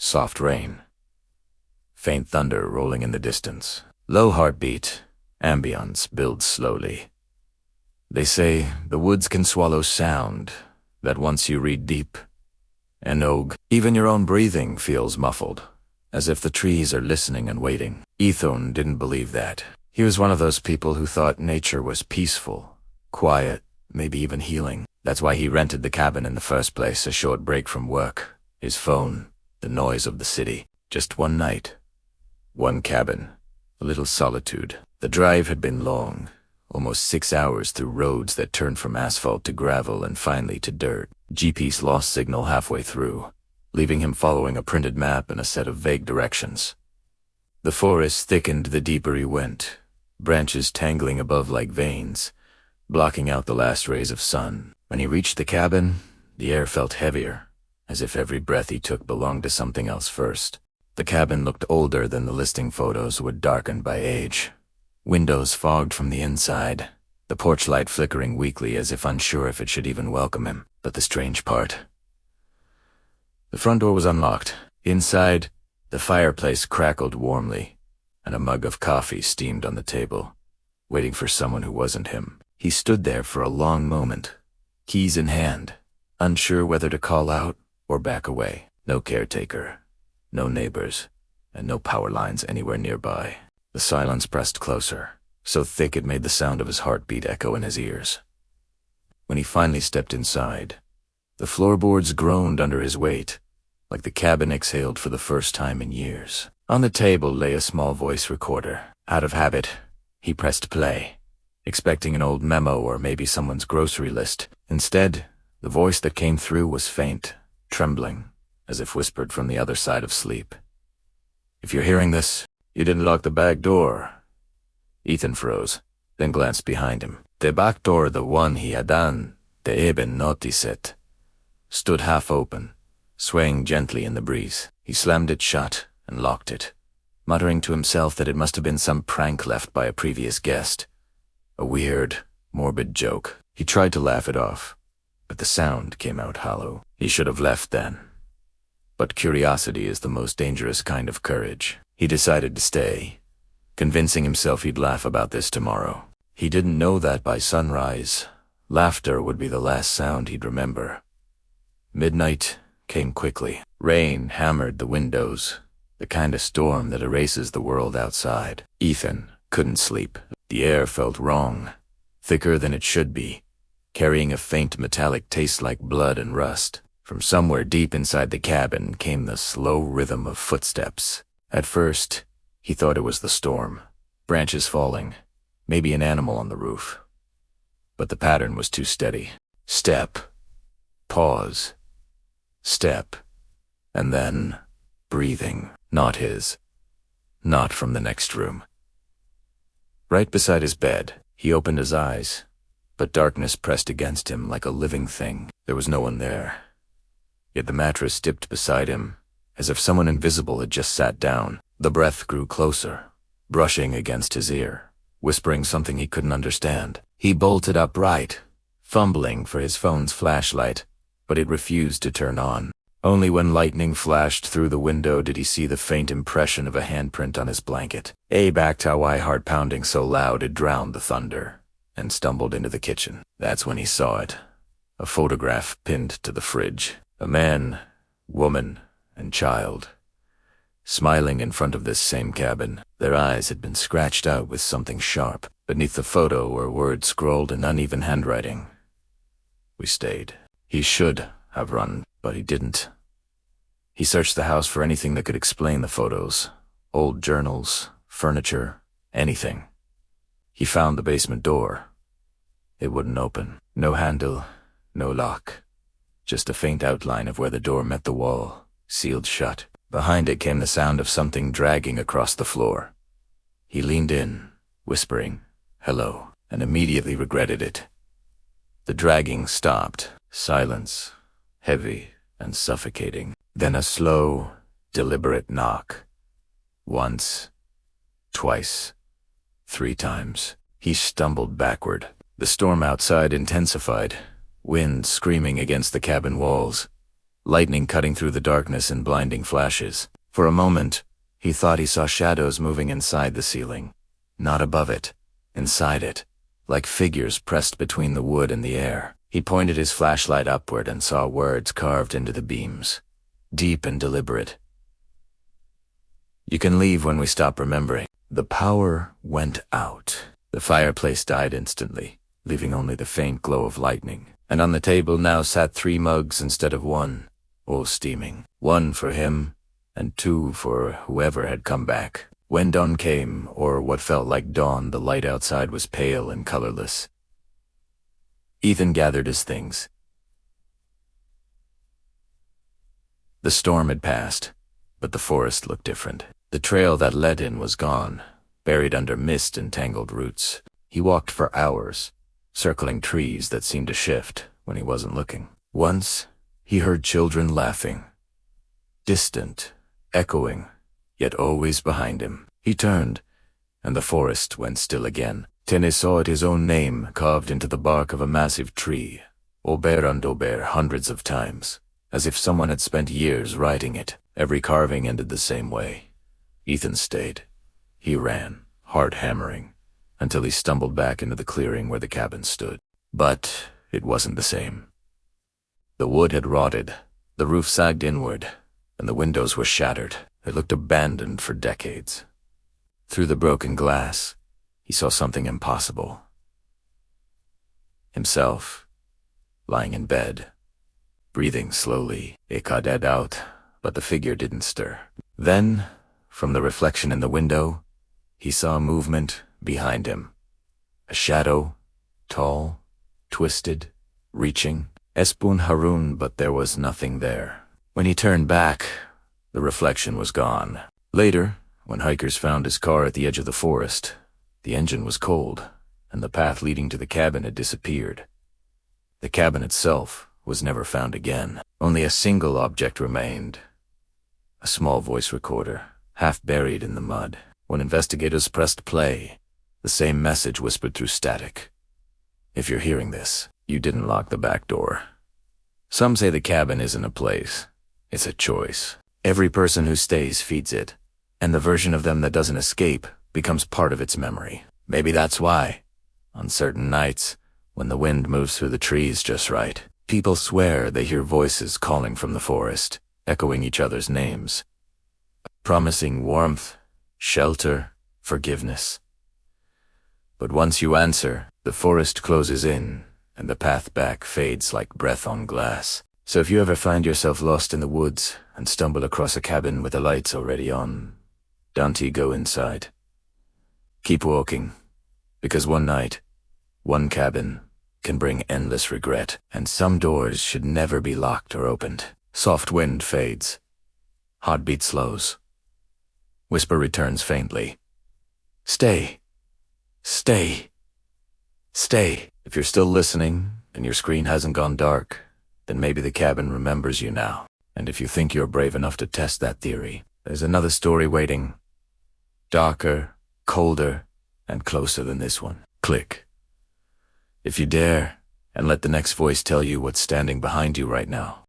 Soft rain. Faint thunder rolling in the distance. Low heartbeat. Ambience builds slowly. They say the woods can swallow sound, that once you read deep. And even your own breathing feels muffled, as if the trees are listening and waiting. Ethan didn't believe that. He was one of those people who thought nature was peaceful, quiet, maybe even healing. That's why he rented the cabin in the first place, a short break from work, his phone, the noise of the city. Just one night, one cabin, a little solitude. The drive had been long, almost 6 hours through roads that turned from asphalt to gravel and finally to dirt. GPS lost signal halfway through, leaving him following a printed map and a set of vague directions. The forest thickened the deeper he went, branches tangling above like veins, blocking out the last rays of sun. When he reached the cabin, the air felt heavier, as if every breath he took belonged to something else first. The cabin looked older than the listing photos were darkened by age. Windows fogged from the inside, the porch light flickering weakly as if unsure if it should even welcome him. But the strange part. The front door was unlocked. Inside, the fireplace crackled warmly, and a mug of coffee steamed on the table, waiting for someone who wasn't him. He stood there for a long moment, keys in hand, unsure whether to call out or back away. No caretaker, no neighbors, and no power lines anywhere nearby. The silence pressed closer, so thick it made the sound of his heartbeat echo in his ears. When he finally stepped inside, the floorboards groaned under his weight, like the cabin exhaled for the first time in years. On the table lay a small voice recorder. Out of habit, he pressed play, expecting an old memo or maybe someone's grocery list. Instead, the voice that came through was faint, trembling, as if whispered from the other side of sleep. "If you're hearing this, you didn't lock the back door." Ethan froze, then glanced behind him. The back door, the one he had done, the eben noticed, stood half open, swaying gently in the breeze. He slammed it shut and locked it, muttering to himself that it must have been some prank left by a previous guest. A weird, morbid joke. He tried to laugh it off, but the sound came out hollow. He should have left then. But curiosity is the most dangerous kind of courage. He decided to stay, convincing himself he'd laugh about this tomorrow. He didn't know that by sunrise, laughter would be the last sound he'd remember. Midnight came quickly. Rain hammered the windows, the kind of storm that erases the world outside. Ethan couldn't sleep. The air felt wrong, thicker than it should be, carrying a faint metallic taste like blood and rust. From somewhere deep inside the cabin came the slow rhythm of footsteps. At first, he thought it was the storm, branches falling, maybe an animal on the roof. But the pattern was too steady. Step, pause, step, and then breathing. Not his. Not from the next room. Right beside his bed, he opened his eyes, but darkness pressed against him like a living thing. There was no one there. Yet the mattress dipped beside him, as if someone invisible had just sat down. The breath grew closer, brushing against his ear, whispering something he couldn't understand. He bolted upright, fumbling for his phone's flashlight, but it refused to turn on. Only when lightning flashed through the window did he see the faint impression of a handprint on his blanket. Backed Hawaii, heart pounding so loud it drowned the thunder, and stumbled into the kitchen. That's when he saw it. A photograph pinned to the fridge. A man, woman, and child, smiling in front of this same cabin. Their eyes had been scratched out with something sharp. Beneath the photo were words scrawled in uneven handwriting. We stayed. He should have run, but he didn't. He searched the house for anything that could explain the photos. Old journals, furniture, anything. He found the basement door. It wouldn't open. No handle, no lock. Just a faint outline of where the door met the wall, sealed shut. Behind it came the sound of something dragging across the floor. He leaned in, whispering, "Hello," and immediately regretted it. The dragging stopped. Silence, heavy and suffocating. Then a slow, deliberate knock. Once, twice, 3 times. He stumbled backward. The storm outside intensified, wind screaming against the cabin walls. lightning cutting through the darkness in blinding flashes. For a moment, he thought he saw shadows moving inside the ceiling. Not above it, inside it, like figures pressed between the wood and the air. He pointed his flashlight upward and saw words carved into the beams, deep and deliberate. "You can leave when we stop remembering." The power went out. The fireplace died instantly, leaving only the faint glow of lightning. And on the table now sat 3 mugs instead of 1, all steaming. 1 for him, and 2 for whoever had come back. When dawn came, or what felt like dawn, the light outside was pale and colorless. Ethan gathered his things. The storm had passed, but the forest looked different. The trail that led in was gone, buried under mist and tangled roots. He walked for hours, circling trees that seemed to shift when he wasn't looking. Once, he heard children laughing. Distant, echoing, yet always behind him. He turned, and the forest went still again. Tennis saw it his own name carved into the bark of a massive tree, Aubert and Aubert, hundreds of times, as if someone had spent years writing it. Every carving ended the same way. Ethan stayed. He ran, heart hammering, until he stumbled back into the clearing where the cabin stood. But it wasn't the same. The wood had rotted, the roof sagged inward, and the windows were shattered. It looked abandoned for decades. Through the broken glass, he saw something impossible. Himself, lying in bed, breathing slowly. He cut it out, but the figure didn't stir. Then, from the reflection in the window, he saw movement behind him. A shadow, tall, twisted, reaching. Espun Harun, but there was nothing there. When he turned back, the reflection was gone. Later, when hikers found his car at the edge of the forest, the engine was cold, and the path leading to the cabin had disappeared. The cabin itself was never found again. Only a single object remained. A small voice recorder, half buried in the mud. When investigators pressed play, the same message whispered through static. "If you're hearing this, you didn't lock the back door." Some say the cabin isn't a place. It's a choice. Every person who stays feeds it, and the version of them that doesn't escape becomes part of its memory. Maybe that's why, on certain nights, when the wind moves through the trees just right, people swear they hear voices calling from the forest, echoing each other's names, promising warmth, shelter, forgiveness. But once you answer, the forest closes in, and the path back fades like breath on glass. So if you ever find yourself lost in the woods and stumble across a cabin with the lights already on, don't go inside. Keep walking, because one night, one cabin can bring endless regret, and some doors should never be locked or opened. Soft wind fades. Heartbeat slows. Whisper returns faintly. Stay. Stay. Stay. If you're still listening and your screen hasn't gone dark, then maybe the cabin remembers you now. And if you think you're brave enough to test that theory, there's another story waiting. Darker, colder, and closer than this one. Click. If you dare, and let the next voice tell you what's standing behind you right now.